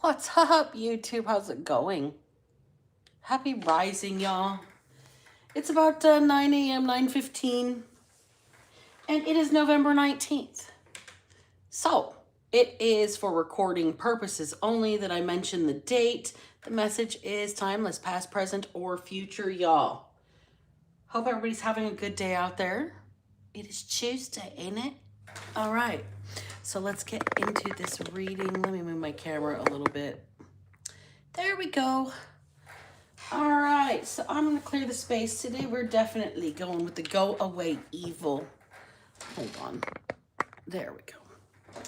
What's up, YouTube? How's it going? Happy rising, y'all. It's about 9 a.m., 9:15, and it is November 19th. So, it is for recording purposes only that I mention the date. The message is timeless, past, present, or future, y'all. Hope everybody's having a good day out there. It is Tuesday, ain't it? All right. So let's get into this reading. Let me move my camera a little bit. There we go. All right, so I'm going to clear the space. Today we're definitely going with the go away evil. Hold on. There we go.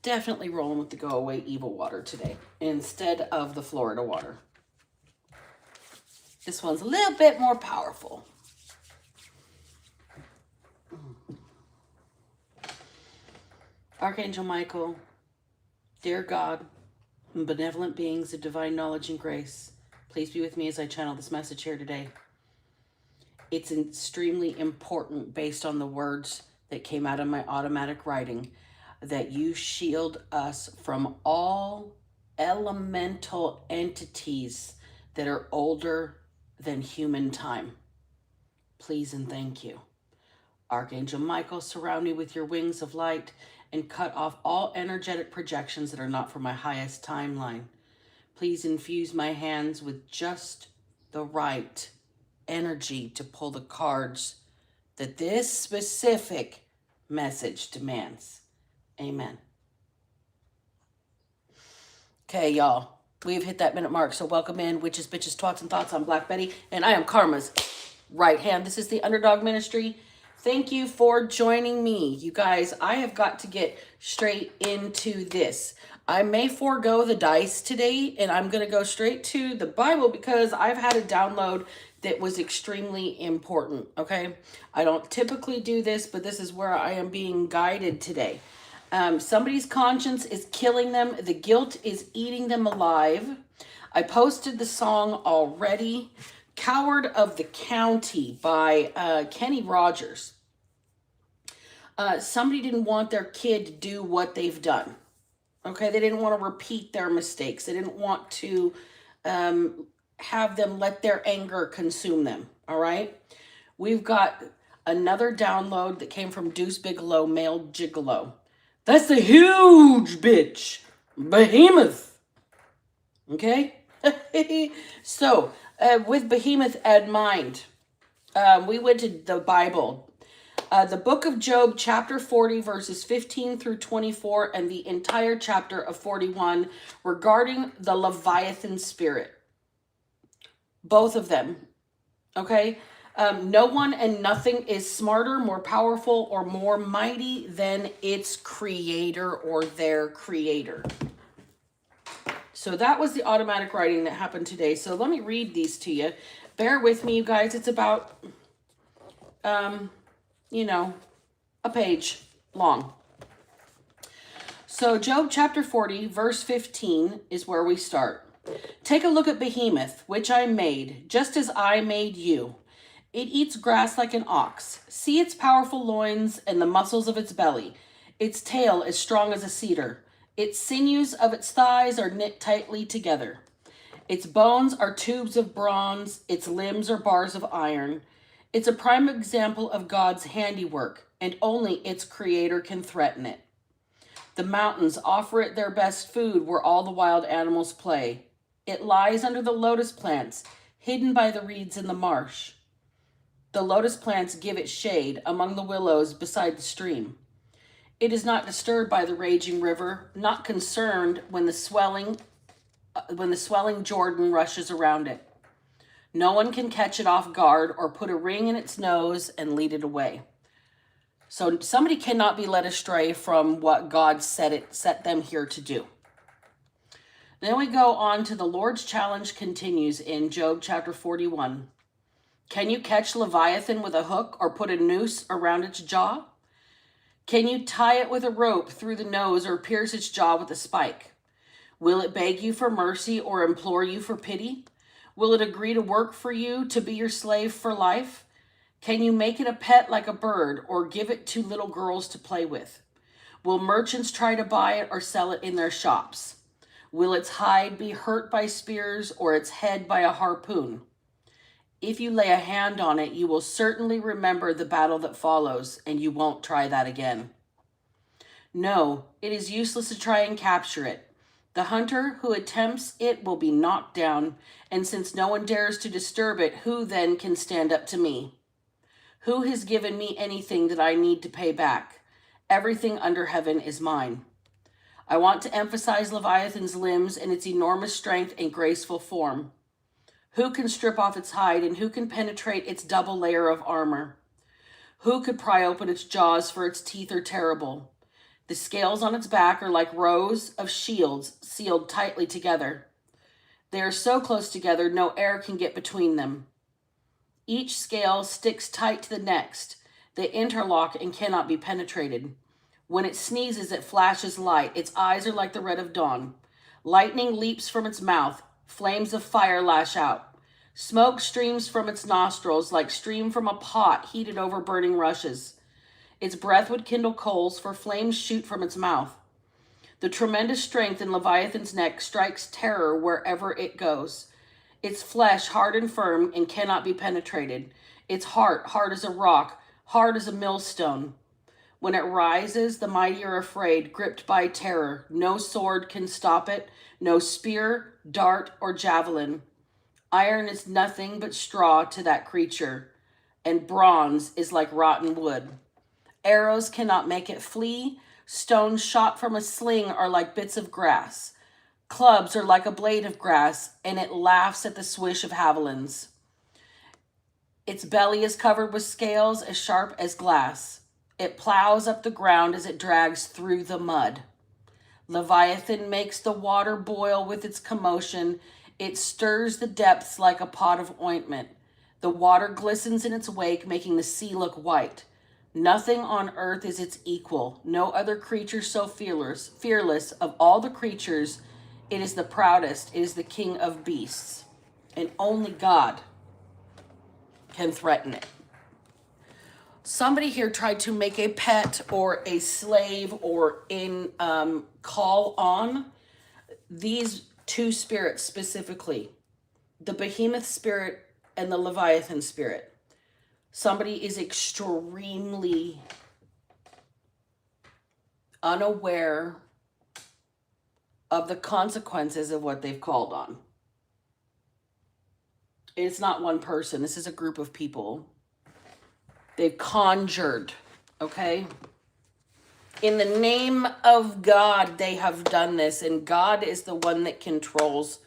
Definitely rolling with the go away evil water today instead of the Florida water. This one's a little bit more powerful. Archangel Michael, dear God, and benevolent beings of divine knowledge and grace, please be with me as I channel this message here today. It's extremely important, based on the words that came out of my automatic writing, that you shield us from all elemental entities that are older than human time. Please and thank you. Archangel Michael, surround me with your wings of light and cut off all energetic projections that are not for my highest timeline. Please infuse my hands with just the right energy to pull the cards that this specific message demands. Amen. Okay, y'all. We've hit that minute mark, so welcome in, Witches, Bitches, Twats, and Thoughts. I'm Black Betty, and I am Karma's right hand. This is the Underdog Ministry. Thank you for joining me. You guys, I have got to get straight into this. I may forego the dice today, and I'm going to go straight to the Bible because I've had a download that was extremely important, okay? I don't typically do this, but this is where I am being guided today. Somebody's conscience is killing them. The guilt is eating them alive. I posted the song already. Coward of the County by Kenny Rogers. Somebody didn't want their kid to do what they've done. Okay, they didn't want to repeat their mistakes. They didn't want to have them let their anger consume them. All right. We've got another download that came from Deuce Bigelow, male gigolo. That's the huge bitch, Behemoth. Okay. So, with Behemoth in mind, we went to the Bible. The book of Job, chapter 40, verses 15 through 24, and the entire chapter of 41 regarding the Leviathan spirit. Both of them. Okay? No one and nothing is smarter, more powerful, or more mighty than its creator or their creator. So that was the automatic writing that happened today. So let me read these to you. Bear with me, you guys. It's about, a page long. So Job chapter 40, verse 15 is where we start. Take a look at Behemoth, which I made, just as I made you. It eats grass like an ox. See its powerful loins and the muscles of its belly. Its tail is strong as a cedar. Its sinews of its thighs are knit tightly together. Its bones are tubes of bronze. Its limbs are bars of iron. It's a prime example of God's handiwork, and only its creator can threaten it. The mountains offer it their best food where all the wild animals play. It lies under the lotus plants, hidden by the reeds in the marsh. The lotus plants give it shade among the willows beside the stream. It is not disturbed by the raging river, not concerned when the swelling Jordan rushes around it. No one can catch it off guard or put a ring in its nose and lead it away. So somebody cannot be led astray from what God set them here to do. Then we go on to the Lord's challenge continues in Job chapter 41. Can you catch Leviathan with a hook or put a noose around its jaw? Can you tie it with a rope through the nose or pierce its jaw with a spike? Will it beg you for mercy or implore you for pity? Will it agree to work for you, to be your slave for life? Can you make it a pet like a bird or give it to little girls to play with? Will merchants try to buy it or sell it in their shops? Will its hide be hurt by spears or its head by a harpoon? If you lay a hand on it, you will certainly remember the battle that follows, and you won't try that again. No, it is useless to try and capture it. The hunter who attempts it will be knocked down, and since no one dares to disturb it, who then can stand up to me? Who has given me anything that I need to pay back? Everything under heaven is mine. I want to emphasize Leviathan's limbs and its enormous strength and graceful form. Who can strip off its hide, and who can penetrate its double layer of armor? Who could pry open its jaws, for its teeth are terrible? The scales on its back are like rows of shields sealed tightly together. They are so close together, no air can get between them. Each scale sticks tight to the next. They interlock and cannot be penetrated. When it sneezes, it flashes light. Its eyes are like the red of dawn. Lightning leaps from its mouth. Flames of fire lash out. Smoke streams from its nostrils like steam from a pot heated over burning rushes. Its breath would kindle coals, for flames shoot from its mouth. The tremendous strength in Leviathan's neck strikes terror wherever it goes. Its flesh hard and firm and cannot be penetrated. Its heart hard as a rock, hard as a millstone. When it rises, the mighty are afraid, gripped by terror. No sword can stop it, no spear, dart, or javelin. Iron is nothing but straw to that creature, and bronze is like rotten wood. Arrows cannot make it flee. Stones shot from a sling are like bits of grass. Clubs are like a blade of grass, and it laughs at the swish of javelins. Its belly is covered with scales as sharp as glass. It plows up the ground as it drags through the mud. Leviathan makes the water boil with its commotion. It stirs the depths like a pot of ointment. The water glistens in its wake, making the sea look white. Nothing on earth is its equal. No other creature so fearless of all the creatures. It is the proudest. It is the king of beasts. And only God can threaten it. Somebody here tried to make a pet or a slave or call on these two spirits specifically, the behemoth spirit and the Leviathan spirit. Somebody is extremely unaware of the consequences of what they've called on. It's not one person. This is a group of people. They've conjured, okay? In the name of God, they have done this, and God is the one that controls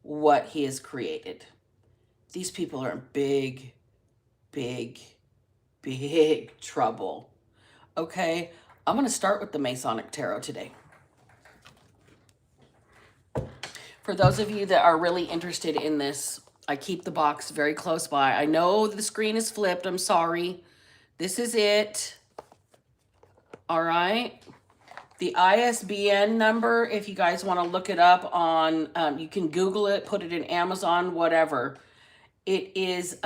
what he has created. These people are in big, big, big trouble, okay? I'm going to start with the Masonic Tarot today. For those of you that are really interested in this, I keep the box very close by. I know the screen is flipped. I'm sorry. This is it. All right. The ISBN number, if you guys want to look it up on, you can Google it, put it in Amazon, whatever. It is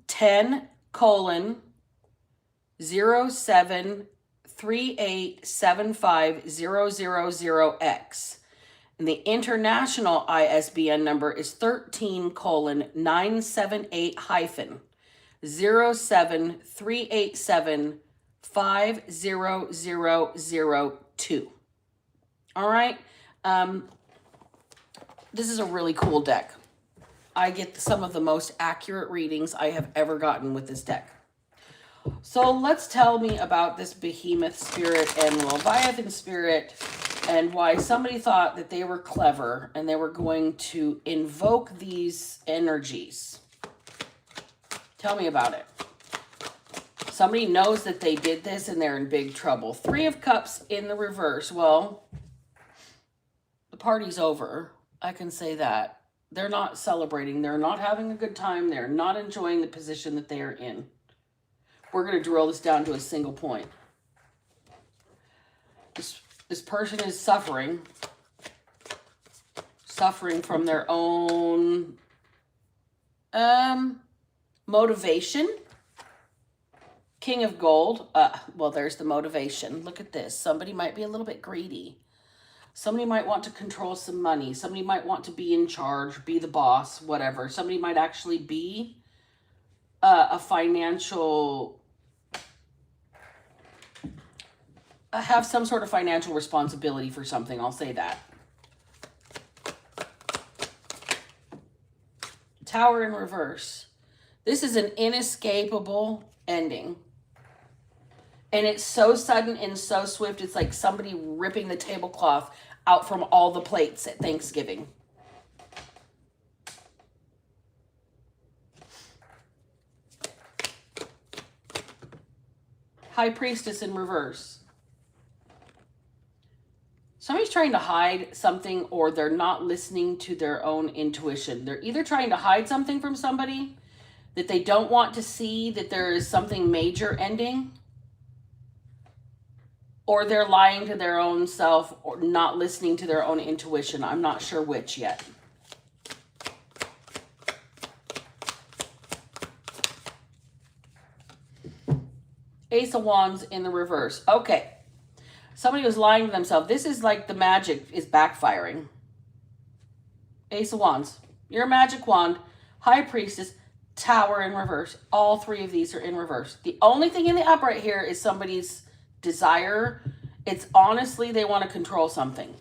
10:0738750000X. And the international ISBN number is 13:978-07387500002. All right. This is a really cool deck. I get some of the most accurate readings I have ever gotten with this deck. So let's tell me about this behemoth spirit and Leviathan spirit, and why somebody thought that they were clever and they were going to invoke these energies. Tell me about it. Somebody knows that they did this and they're in big trouble. 3 of Cups in the reverse. Well, the party's over. I can say that. They're not celebrating. They're not having a good time. They're not enjoying the position that they are in. We're going to drill this down to a single point. This person is suffering from their own motivation. King of Gold. Well, there's the motivation. Look at this. Somebody might be a little bit greedy. Somebody might want to control some money. Somebody might want to be in charge, be the boss, whatever. Somebody might actually be a financial, have some sort of financial responsibility for something. I'll say that. Tower in reverse. This is an inescapable ending. And it's so sudden and so swift. It's like somebody ripping the tablecloth out from all the plates at Thanksgiving. High Priestess in reverse. Somebody's trying to hide something, or they're not listening to their own intuition. They're either trying to hide something from somebody that they don't want to see, that there is something major ending, or they're lying to their own self or not listening to their own intuition. I'm not sure which yet. Ace of Wands in the reverse. Okay. Somebody was lying to themselves. This is like the magic is backfiring. Ace of Wands. Your magic wand. High Priestess. Tower in reverse. All three of these are in reverse. The only thing in the upright here is somebody's desire. It's honestly, they want to control something.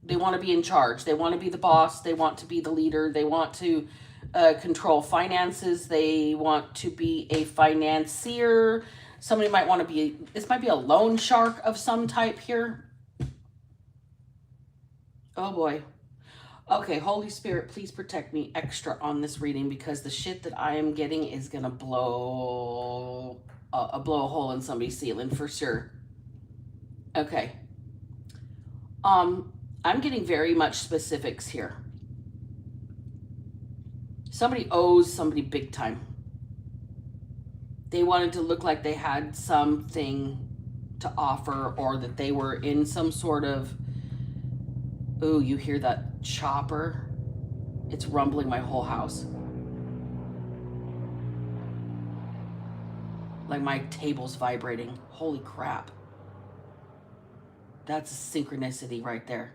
They want to be in charge. They want to be the boss. They want to be the leader. They want to control finances. They want to be a financier. Somebody might want to be, this might be a loan shark of some type here. Oh boy. Okay, Holy Spirit, please protect me extra on this reading, because the shit that I am getting is going to blow a hole in somebody's ceiling for sure. Okay. I'm getting very much specifics here. Somebody owes somebody big time. They wanted to look like they had something to offer, or that they were in some sort of, ooh, you hear that chopper? It's rumbling my whole house. Like my table's vibrating. Holy crap. That's a synchronicity right there.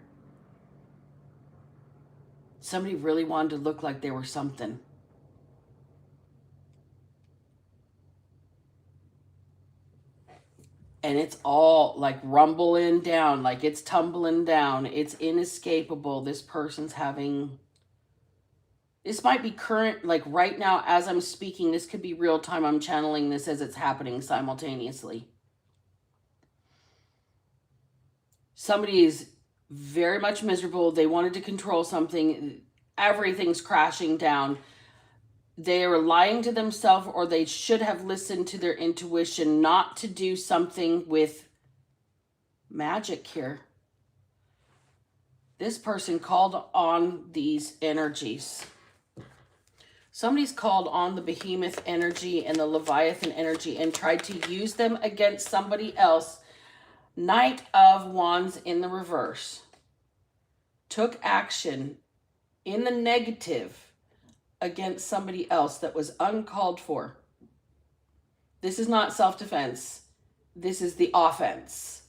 Somebody really wanted to look like they were something. And it's all like rumbling down, like it's tumbling down. It's inescapable. This person's having, this might be current, like right now as I'm speaking, this could be real time. I'm channeling this as it's happening simultaneously. Somebody is very much miserable. They wanted to control something. Everything's crashing down. They are lying to themselves, or they should have listened to their intuition not to do something with magic here. This person called on these energies. Somebody's called on the behemoth energy and the Leviathan energy and tried to use them against somebody else. Knight of Wands in the reverse. Took action in the negative against somebody else that was uncalled for. This is not self-defense. This is the offense.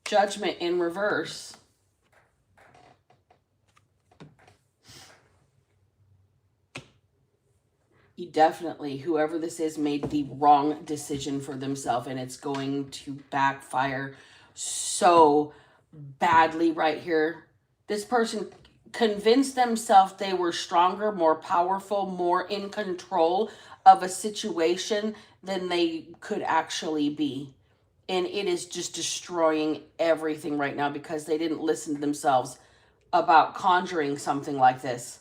Judgment in reverse. You definitely, whoever this is, made the wrong decision for themselves, and it's going to backfire so badly right here. This person convinced themselves they were stronger, more powerful, more in control of a situation than they could actually be. And it is just destroying everything right now because they didn't listen to themselves about conjuring something like this.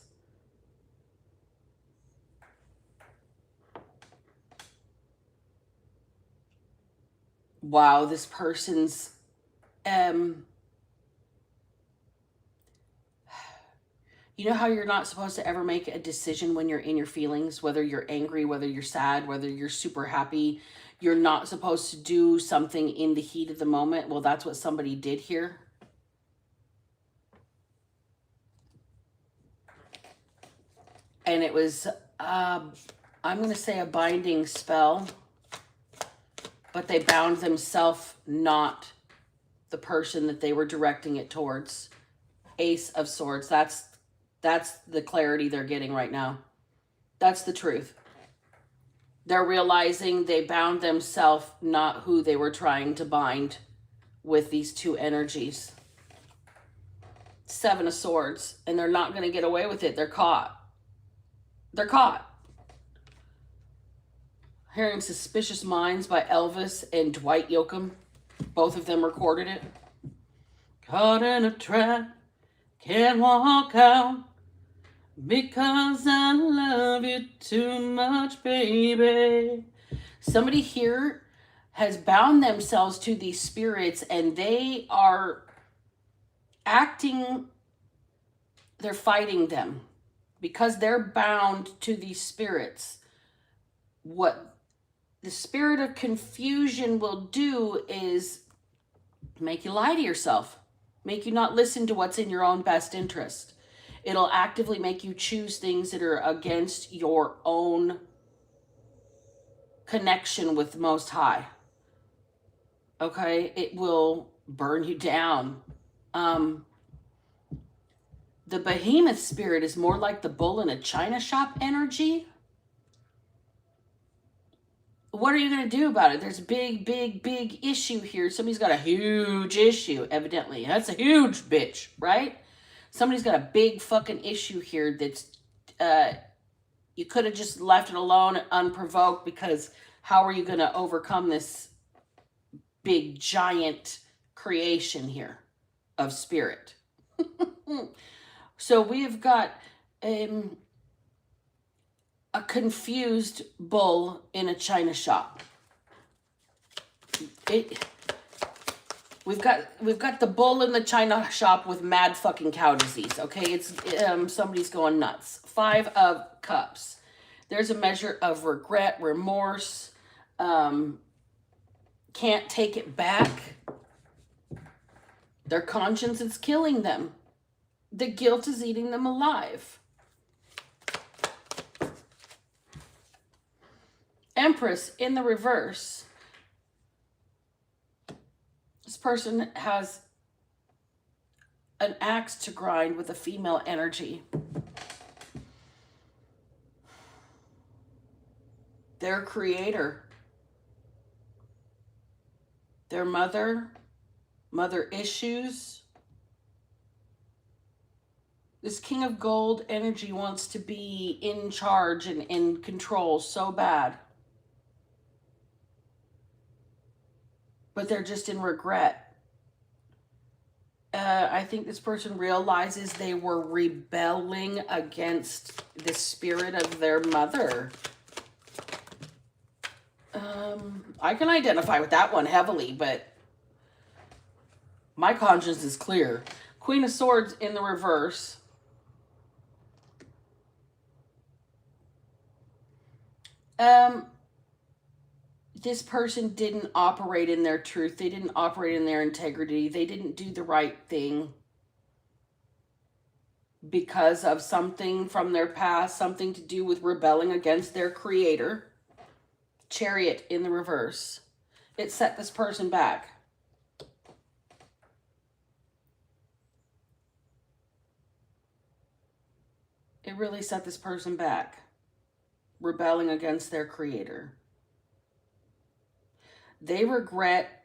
Wow, this person's you know how you're not supposed to ever make a decision when you're in your feelings, whether you're angry, whether you're sad, whether you're super happy. You're not supposed to do something in the heat of the moment. Well, that's what somebody did here. And it was, I'm going to say a binding spell. but they bound themselves, not the person that they were directing it towards. Ace of Swords. That's the clarity they're getting right now. That's the truth. They're realizing they bound themselves, not who they were trying to bind with these two energies. Seven of Swords. And they're not going to get away with it. They're caught. They're caught. Hearing Suspicious Minds by Elvis and Dwight Yoakam. Both of them recorded it. Caught in a trap. Can't walk out. Because I love you too much, baby. Somebody here has bound themselves to these spirits, and they are acting, they're fighting them. Because they're bound to these spirits. What the spirit of confusion will do is make you lie to yourself. Make you not listen to what's in your own best interest. It'll actively make you choose things that are against your own connection with Most High. Okay? It will burn you down. The behemoth spirit is more like the bull in a china shop energy. What are you going to do about it? There's a big issue here. Somebody's got a huge issue, evidently. That's a huge bitch, right? Somebody's got a big fucking issue here that's, you could have just left it alone unprovoked, because how are you going to overcome this big giant creation here of spirit? So we have got a confused bull in a china shop. We've got the bull in the china shop with mad fucking cow disease. Okay, it's somebody's going nuts. Five of Cups. There's a measure of regret, remorse. Can't take it back. Their conscience is killing them. The guilt is eating them alive. Empress in the reverse. This person has an axe to grind with a female energy. Their creator, their mother issues. This King of Gold energy wants to be in charge and in control so bad. But they're just in regret. I think this person realizes they were rebelling against the spirit of their mother. I can identify with that one heavily, but my conscience is clear. Queen of Swords in the reverse. This person didn't operate in their truth. They didn't operate in their integrity. They didn't do the right thing because of something from their past, something to do with rebelling against their creator. Chariot in the reverse. It set this person back. It really set this person back. Rebelling against their creator. They regret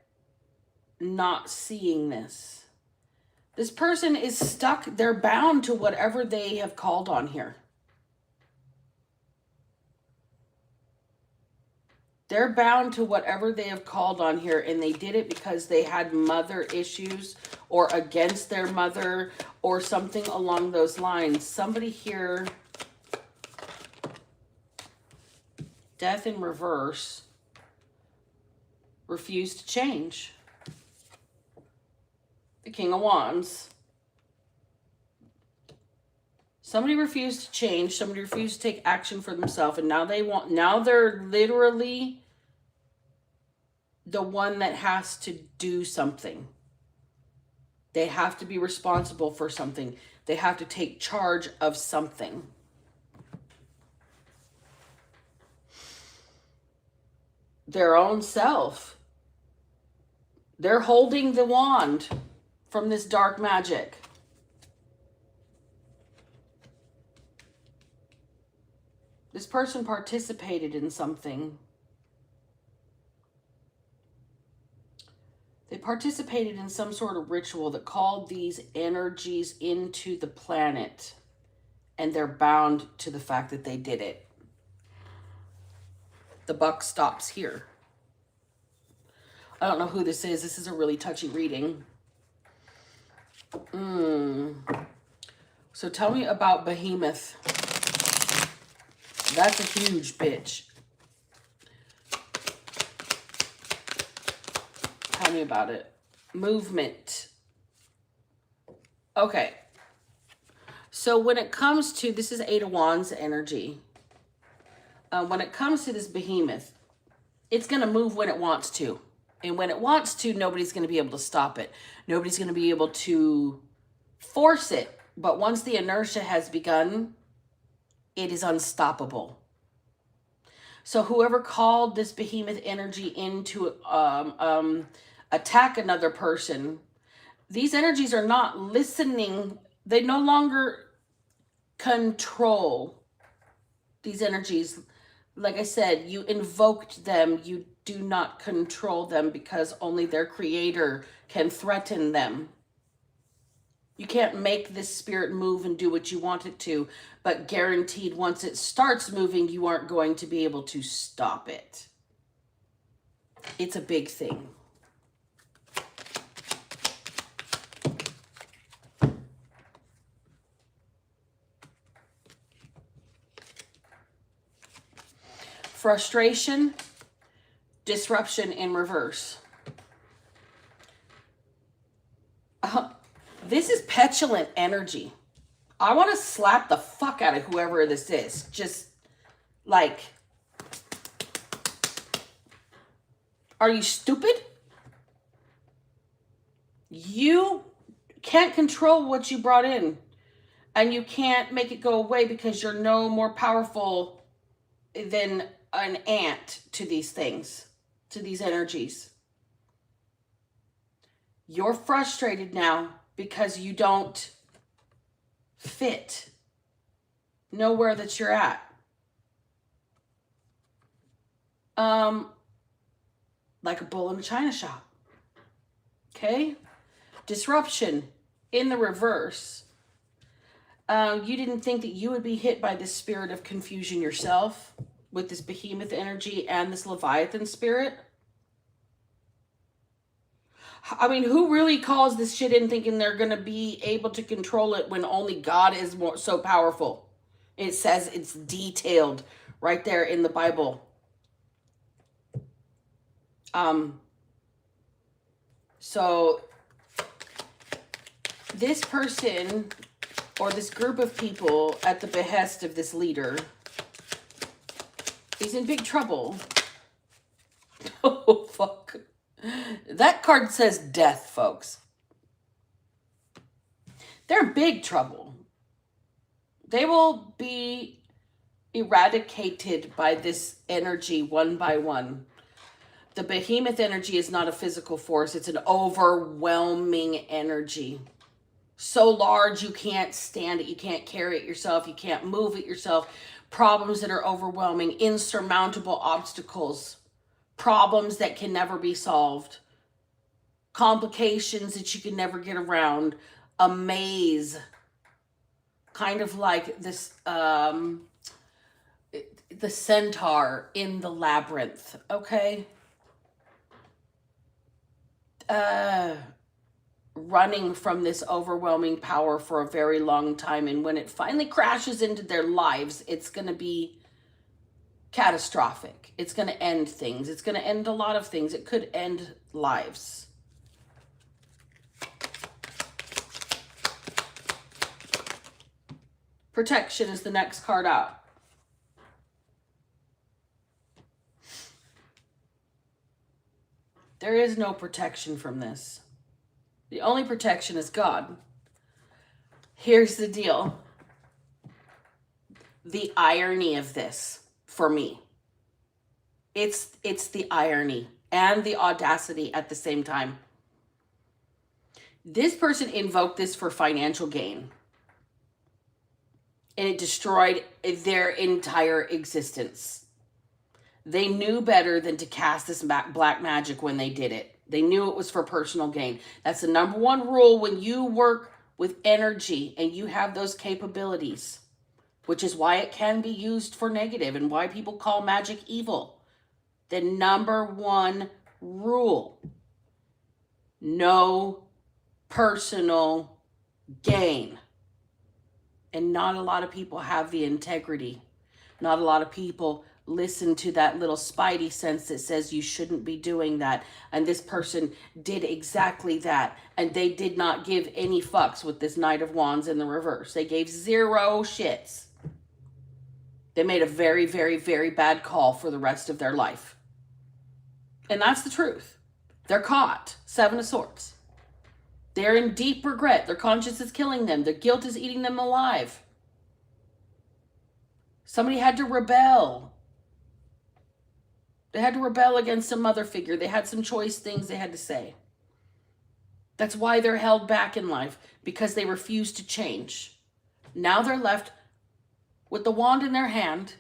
not seeing this. This person is stuck. They're bound to whatever they have called on here. They're bound to whatever they have called on here, and they did it because they had mother issues or against their mother or something along those lines. Somebody here, Death in reverse, refused to change. The King of Wands. Somebody refused to change. Somebody refused to take action for themselves. And now they're literally the one that has to do something. They have to be responsible for something. They have to take charge of something. Their own self. They're holding the wand from this dark magic. This person participated in something. They participated in some sort of ritual that called these energies into the planet, and they're bound to the fact that they did it. The buck stops here. I don't know who this is. This is a really touchy reading. So tell me about Behemoth. That's a huge bitch. Tell me about it. Movement. Okay. So when it comes to, this is Eight of Wands energy. When it comes to this behemoth, it's going to move when it wants to. And when it wants to, nobody's going to be able to stop it. Nobody's going to be able to force it. But once the inertia has begun, it is unstoppable. So whoever called this behemoth energy in to attack another person, these energies are not listening. They no longer control these energies. Like I said, you invoked them. You do not control them because only their creator can threaten them. You can't make this spirit move and do what you want it to, but guaranteed once it starts moving, you aren't going to be able to stop it. It's a big thing. Frustration, disruption in reverse. This is petulant energy. I want to slap the fuck out of whoever this is. Just like, are you stupid? You can't control what you brought in, and you can't make it go away because you're no more powerful than an ant to these things, to these energies. You're frustrated now because you don't fit nowhere that you're at. Like a bull in a china shop. Okay? Disruption in the reverse. You didn't think that you would be hit by this spirit of confusion yourself with this behemoth energy and this Leviathan spirit. I mean, who really calls this shit in thinking they're going to be able to control it when only God is so powerful? It says it's detailed right there in the Bible. So this person or this group of people at the behest of this leader is in big trouble. Oh, fuck. That card says death, folks. They're in big trouble. They will be eradicated by this energy one by one. The behemoth energy is not a physical force. It's an overwhelming energy. So large you can't stand it. You can't carry it yourself. You can't move it yourself. Problems that are overwhelming. Insurmountable obstacles. Problems that can never be solved. Complications that you can never get around. A maze. Kind of like this, the centaur in the labyrinth. Okay? Running from this overwhelming power for a very long time. And when it finally crashes into their lives, it's going to be catastrophic. It's going to end things. It's going to end a lot of things. It could end lives. Protection is the next card out. There is no protection from this. The only protection is God. Here's the deal. The irony of this, for me, it's the irony and the audacity at the same time. This person invoked this for financial gain. And it destroyed their entire existence. They knew better than to cast this black magic when they did it. They knew it was for personal gain. That's the number one rule when you work with energy and you have those capabilities, which is why it can be used for negative and why people call magic evil. The number one rule: no personal gain. And not a lot of people have the integrity. Not a lot of people listen to that little spidey sense that says you shouldn't be doing that. And this person did exactly that. And they did not give any fucks with this Knight of Wands in the reverse. They gave zero shits. They made a very, very, very bad call for the rest of their life. And that's the truth. They're caught. Seven of Swords. They're in deep regret. Their conscience is killing them. Their guilt is eating them alive. Somebody had to rebel. They had to rebel against a mother figure. They had some choice things they had to say. That's why they're held back in life, because they refuse to change. Now they're left with the wand in their hand,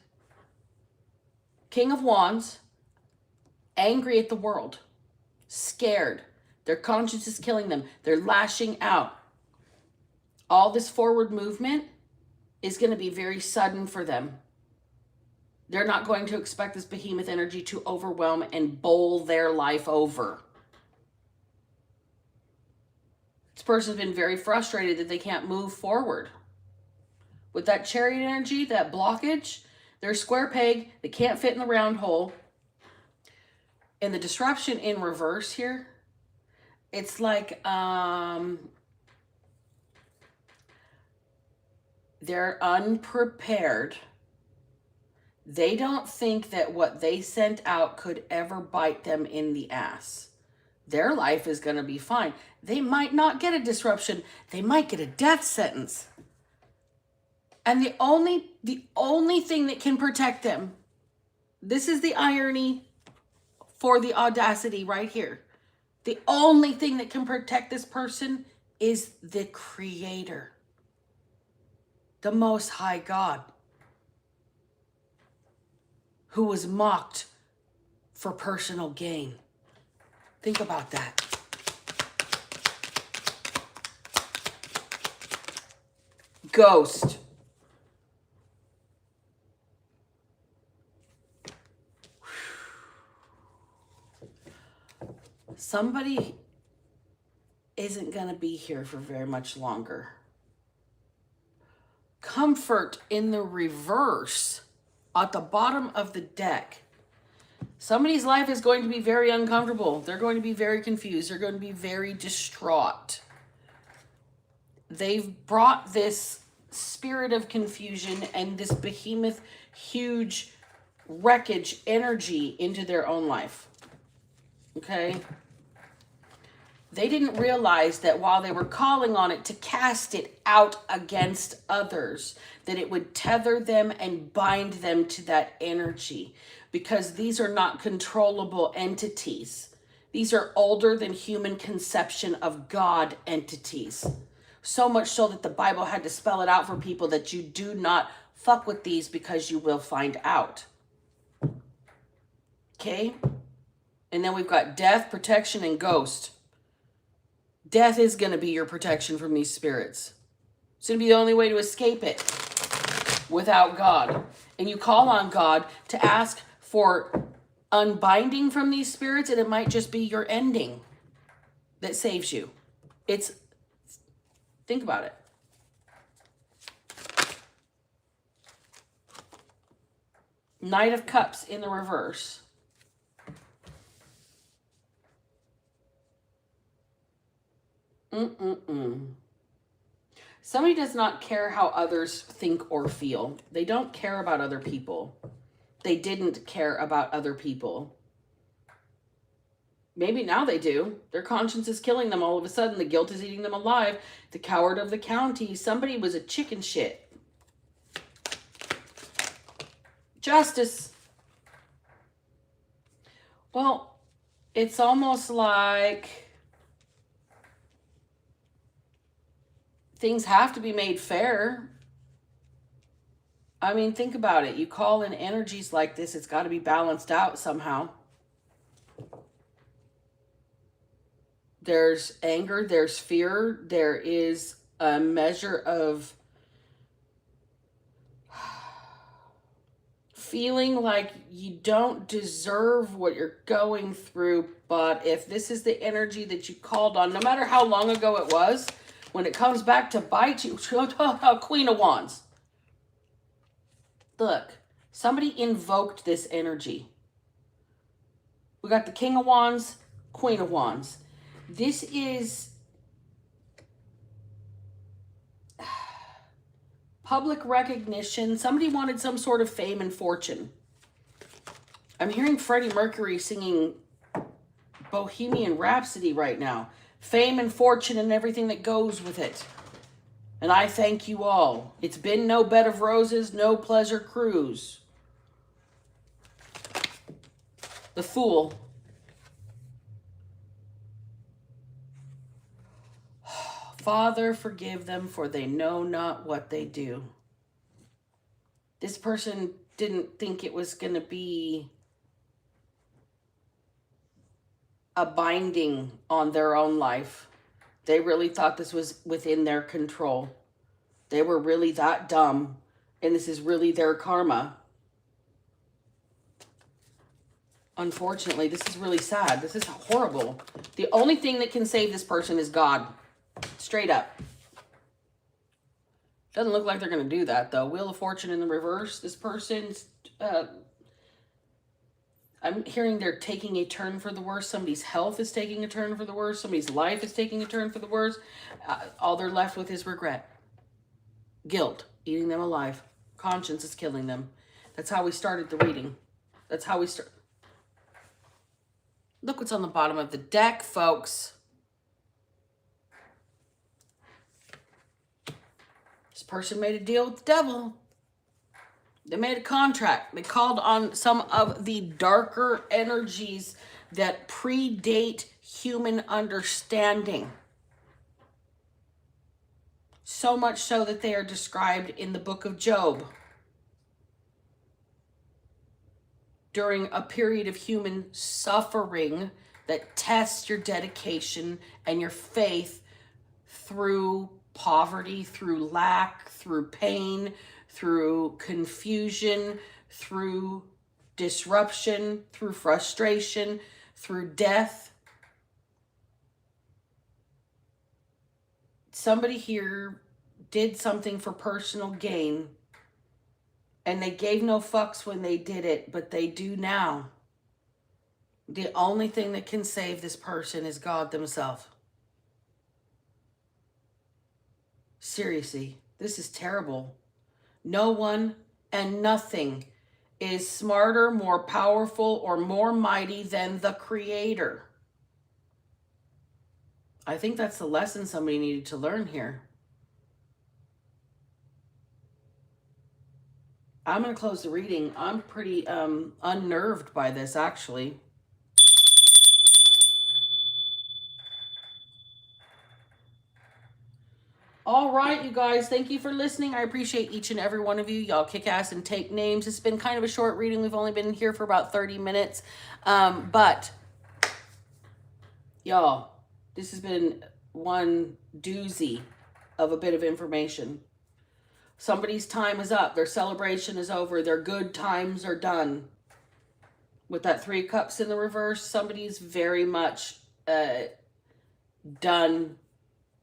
King of Wands, angry at the world, scared. Their conscience is killing them. They're lashing out. All this forward movement is going to be very sudden for them. They're not going to expect this behemoth energy to overwhelm and bowl their life over. This person's been very frustrated that they can't move forward. With that Chariot energy, that blockage, they're a square peg. They can't fit in the round hole. And the disruption in reverse here, it's like they're unprepared. They don't think that what they sent out could ever bite them in the ass. Their life is going to be fine. They might not get a disruption. They might get a death sentence. And the only thing that can protect them, this is the irony for the audacity right here. The only thing that can protect this person is the Creator, the Most High God, who was mocked for personal gain. Think about that. Ghost. Somebody isn't going to be here for very much longer. Comfort in the reverse at the bottom of the deck. Somebody's life is going to be very uncomfortable. They're going to be very confused. They're going to be very distraught. They've brought this spirit of confusion and this behemoth, huge wreckage energy into their own life. Okay? They didn't realize that while they were calling on it to cast it out against others, that it would tether them and bind them to that energy, because these are not controllable entities. These are older than human conception of God entities. So much so that the Bible had to spell it out for people that you do not fuck with these, because you will find out. Okay? And then we've got death, protection, and ghost. Death is going to be your protection from these spirits. It's going to be the only way to escape it without God. And you call on God to ask for unbinding from these spirits, and it might just be your ending that saves you. Think about it. Knight of Cups in the reverse. Somebody does not care how others think or feel. They don't care about other people. They didn't care about other people. Maybe now they do. Their conscience is killing them all of a sudden. The guilt is eating them alive. The coward of the county. Somebody was a chicken shit. Justice. Well, it's almost like things have to be made fair. I mean, think about it. You call in energies like this, it's got to be balanced out somehow. There's anger, there's fear, there is a measure of feeling like you don't deserve what you're going through. But if this is the energy that you called on, no matter how long ago it was, when it comes back to bite you, Queen of Wands. Look, somebody invoked this energy. We got the King of Wands, Queen of Wands. This is public recognition. Somebody wanted some sort of fame and fortune. I'm hearing Freddie Mercury singing Bohemian Rhapsody right now. Fame and fortune and everything that goes with it. And I thank you all. It's been no bed of roses, no pleasure cruise. The Fool. Father, forgive them, for they know not what they do. This person didn't think it was going to be a binding on their own life. They really thought this was within their control. They were really that dumb, and this is really their karma. Unfortunately, this is really sad. This is horrible. The only thing that can save this person is God. Straight up. Doesn't look like they're going to do that, though. Wheel of Fortune in the reverse. This person's... I'm hearing they're taking a turn for the worse. Somebody's health is taking a turn for the worse. Somebody's life is taking a turn for the worse. All they're left with is regret. Guilt. Eating them alive. Conscience is killing them. That's how we started the reading. That's how we start. Look what's on the bottom of the deck, folks. This person made a deal with the devil. They made a contract. They called on some of the darker energies that predate human understanding. So much so that they are described in the book of Job. During a period of human suffering that tests your dedication and your faith through poverty, through lack, through pain, through confusion, through disruption, through frustration, through death. Somebody here did something for personal gain, and they gave no fucks when they did it, but they do now. The only thing that can save this person is God themselves. Seriously, this is terrible. No one and nothing is smarter, more powerful, or more mighty than the Creator. I think that's the lesson somebody needed to learn here. I'm going to close the reading. I'm pretty unnerved by this, actually. All right, you guys, thank you for listening. I appreciate each and every one of you. Y'all kick ass and take names. It's been kind of a short reading. We've only been here for about 30 minutes. But, y'all, this has been one doozy of a bit of information. Somebody's time is up. Their celebration is over. Their good times are done. With that 3 cups in the reverse, somebody's very much done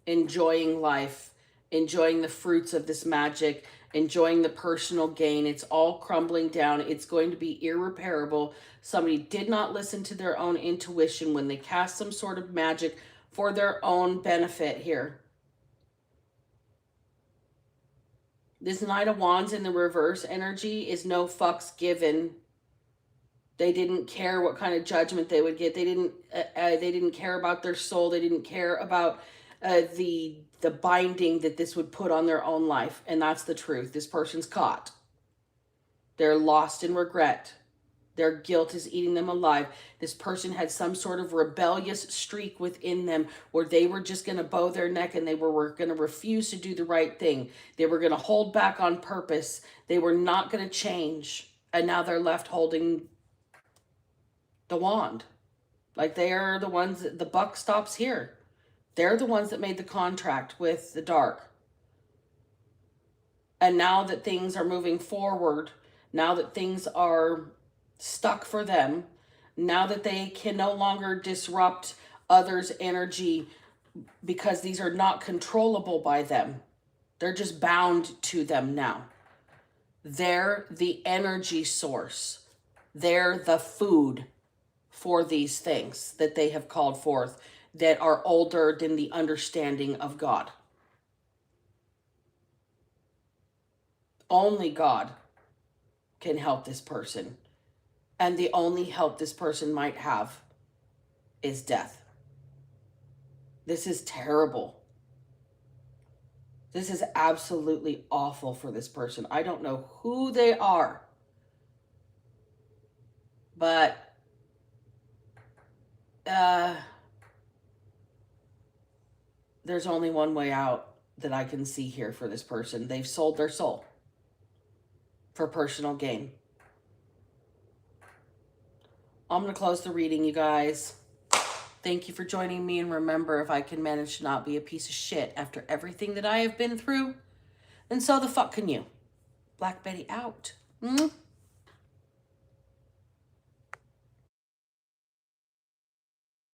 enjoying life, enjoying the fruits of this magic, enjoying the personal gain. It's all crumbling down. It's going to be irreparable. Somebody did not listen to their own intuition when they cast some sort of magic for their own benefit here. This Knight of Wands in the reverse energy is no fucks given. They didn't care what kind of judgment they would get. They didn't care about their soul. They didn't care about the binding that this would put on their own life. And that's the truth. This person's caught. They're lost in regret. Their guilt is eating them alive. This person had some sort of rebellious streak within them where they were just going to bow their neck and they were going to refuse to do the right thing. They were going to hold back on purpose. They were not going to change. And now they're left holding the wand. Like they are the ones that the buck stops here. They're the ones that made the contract with the dark. And now that things are moving forward, now that things are stuck for them, now that they can no longer disrupt others' energy because these are not controllable by them. They're just bound to them now. They're the energy source. They're the food for these things that they have called forth that are older than the understanding of God. Only God can help this person. And the only help this person might have is death. This is terrible. This is absolutely awful for this person. I don't know who they are. But there's only one way out that I can see here for this person. They've sold their soul for personal gain. I'm going to close the reading, you guys. Thank you for joining me. And remember, if I can manage to not be a piece of shit after everything that I have been through, then so the fuck can you. Black Betty out.